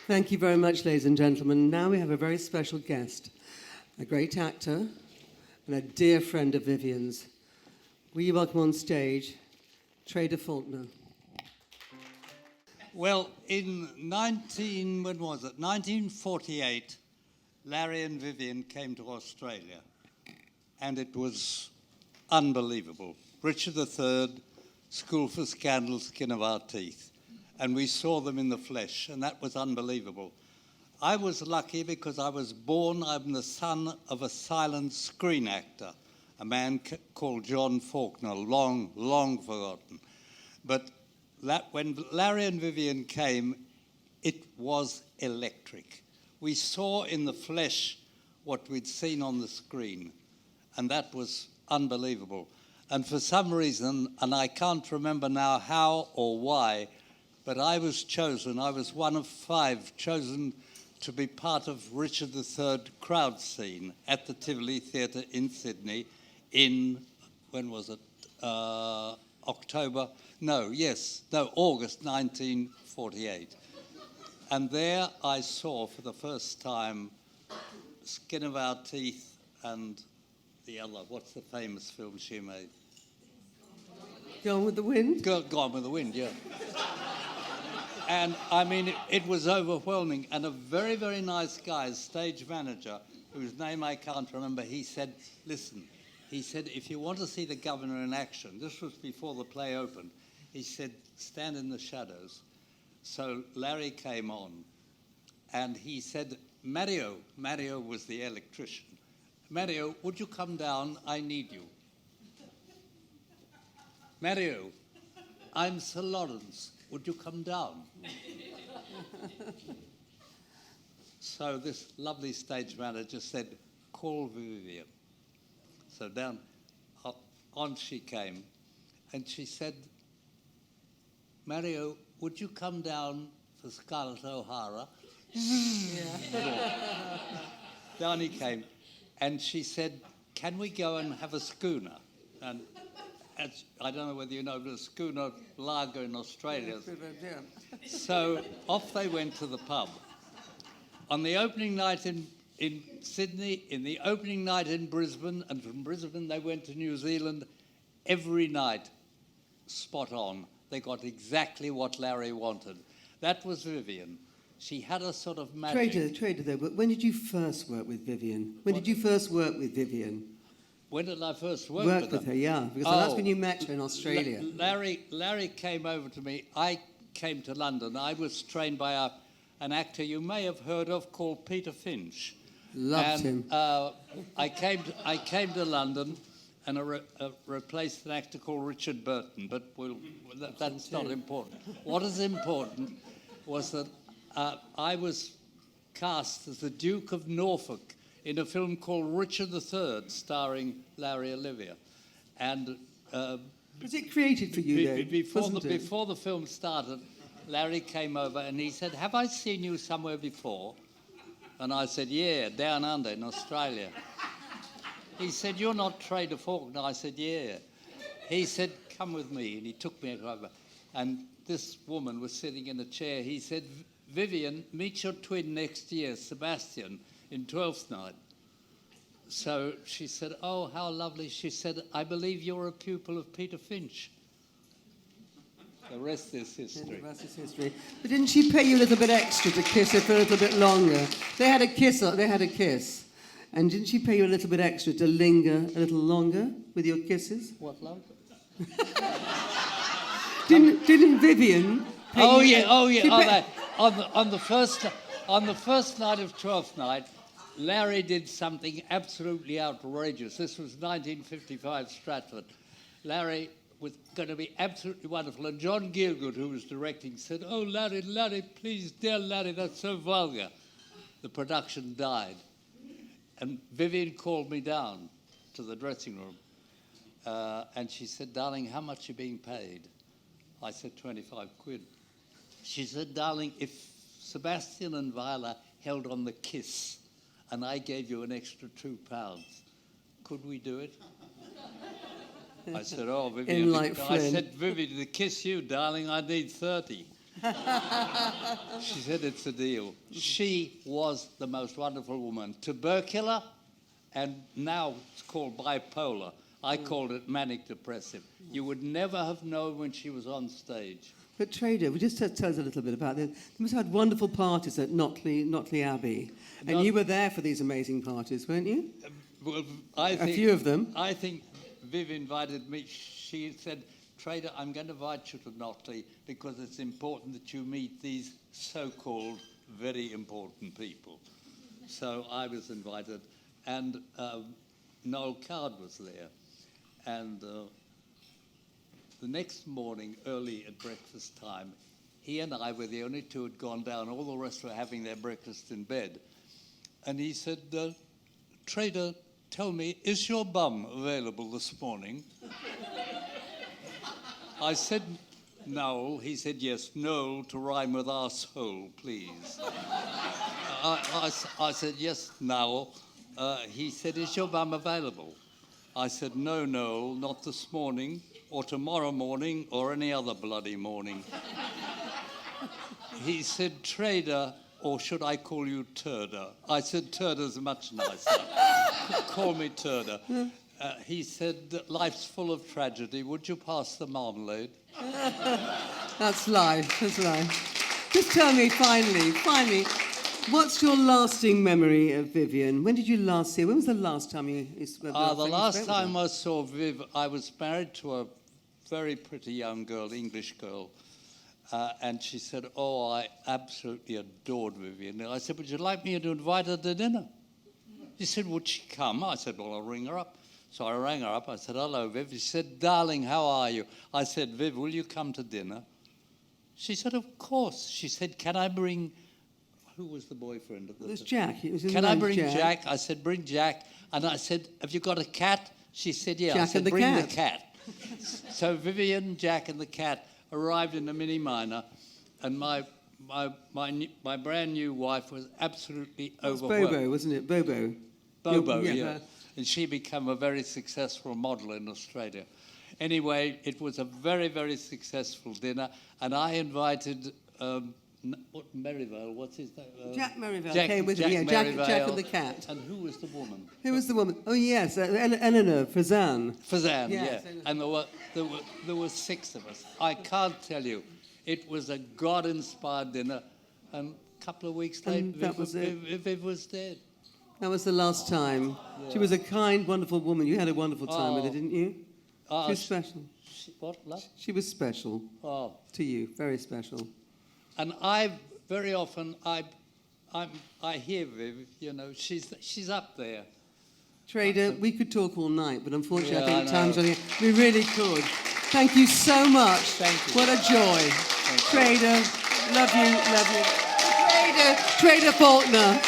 Thank you very much, ladies and gentlemen. Now we have a very special guest, a great actor and a dear friend of Vivien's. Will you welcome on stage Trader Faulkner? Well, in 1948, Larry and Vivien came to Australia, and it was unbelievable. Richard III, School for Scandal, Skin of Our Teeth. And we saw them in the flesh, and that was unbelievable. I was lucky because I'm the son of a silent screen actor, a man called John Faulkner, long forgotten. But when Larry and Vivien came, it was electric. We saw in the flesh what we'd seen on the screen, and that was unbelievable. And for some reason, and I can't remember now how or why, but I was one of 5 chosen to be part of Richard III crowd scene at the Tivoli Theatre in Sydney when was it? August 1948. And there I saw for the first time Skin of Our Teeth and the other, what's the famous film she made? Gone with the Wind? Gone with the Wind, yeah. And I mean, it was overwhelming. And a very, very nice guy, stage manager, whose name I can't remember, he said, listen, if you want to see the governor in action, this was before the play opened, he said, stand in the shadows. So Larry came on, and he said, Mario was the electrician. Mario, would you come down? I need you. Mario, I'm Sir Lawrence. Would you come down? So this lovely stage manager said, call Vivien. So on she came, and she said, Mario, would you come down for Scarlett O'Hara? Down he came, and she said, can we go and have a schooner? And I don't know whether you know, but a schooner lager in Australia. So off they went to the pub. On the opening night in Sydney, in the opening night in Brisbane, and from Brisbane they went to New Zealand. Every night, spot on. They got exactly what Larry wanted. That was Vivien. She had a sort of magic. Trader though, but when did you first work with Vivien? When did I first work with her? Yeah, because that's when you met her in Australia. Larry came over to me. I came to London. I was trained by an actor you may have heard of called Peter Finch. Loved him. I came to London and replaced an actor called Richard Burton, but that's not important. What is important was that I was cast as the Duke of Norfolk in a film called Richard III, starring Larry Olivier. And was it created for you then? Before the film started, Larry came over and he said, have I seen you somewhere before? And I said, yeah, down under in Australia. He said, you're not Trader Faulkner? I said, yeah. He said, come with me. And he took me over. And this woman was sitting in a chair. He said, Vivien, meet your twin next year, Sebastian, in 12th Night. So she said, oh, how lovely. She said, I believe you're a pupil of Peter Finch. The rest is history. The rest is history. But didn't she pay you a little bit extra to kiss her for a little bit longer? They had a kiss. And didn't she pay you a little bit extra to linger a little longer with your kisses? What, love? Didn't Vivien pay you? On the first night of 12th Night, Larry did something absolutely outrageous. This was 1955 Stratford. Larry was going to be absolutely wonderful. And John Gielgud, who was directing, said, oh, Larry, please, dear Larry, that's so vulgar. The production died. And Vivien called me down to the dressing room. And she said, darling, how much are you being paid? I said, 25 quid. She said, darling, if Sebastian and Viola held on the kiss and I gave you an extra £2, could we do it? I said, oh, Vivien, Vivien, to kiss you, darling, I need 30. She said, it's a deal. She was the most wonderful woman. Tubercular, and now it's called bipolar. I called it manic depressive. You would never have known when she was on stage. But Trader, we just tell us a little bit about this. You must have had wonderful parties at Notley Abbey. And you were there for these amazing parties, weren't you? Well, A few of them. I think Viv invited me. She said, Trader, I'm going to invite you to Notley because it's important that you meet these so-called very important people. So I was invited, and Noel Card was there. And the next morning, early at breakfast time, he and I were the only two who had gone down. All the rest were having their breakfast in bed. And he said, Trader, tell me, is your bum available this morning? I said, no. He said, yes, no, to rhyme with arsehole, please. I said, yes, Noel. He said, is your bum available? I said, no, Noel, not this morning, or tomorrow morning, or any other bloody morning. He said, Trader, or should I call you Turder? I said, Turder's much nicer. Call me Turder. He said, life's full of tragedy. Would you pass the marmalade? That's life. That's life. Just tell me, finally, what's your lasting memory of Vivien? When did you last see her? When was the last time you spoke? The last time I saw Viv, I was married to a very pretty young girl, English girl. And she said, oh, I absolutely adored Vivien. And I said, would you like me to invite her to dinner? She said, would she come? I said, well, I'll ring her up. So I rang her up. I said, hello, Viv. She said, darling, how are you? I said, Viv, will you come to dinner? She said, of course. She said, can I bring... Who was the boyfriend of the... It was Jack. Can I bring Jack? I said, bring Jack. And I said, have you got a cat? She said, yeah. Jack I said, and the bring cat. the cat. So Vivien, Jack and the cat arrived in the Mini Minor, and my brand new wife was absolutely overwhelmed. Bobo, wasn't it? Bobo. Bobo, Yeah. yeah. And she became a very successful model in Australia. Anyway, it was a very, very successful dinner, and I invited Merivale, what's his name? Jack Merivale came with him. Yeah, Jack and the cat. And who was the woman? Who was the woman? Oh yes, Eleanor Fazan. Fazan, Yes, yeah. And there were six of us. I can't tell you. It was a God-inspired dinner, and a couple of weeks later, Viv was dead. That was the last time. Yeah. She was a kind, wonderful woman. You had a wonderful time with her, didn't you? She was special. What, love? She was special to you, very special. And very often I hear Viv, you know, she's up there. Trader, we could talk all night, but unfortunately I think time's running out. We really could. Thank you so much. Thank you. What a joy. Trader, love you. Trader Faulkner.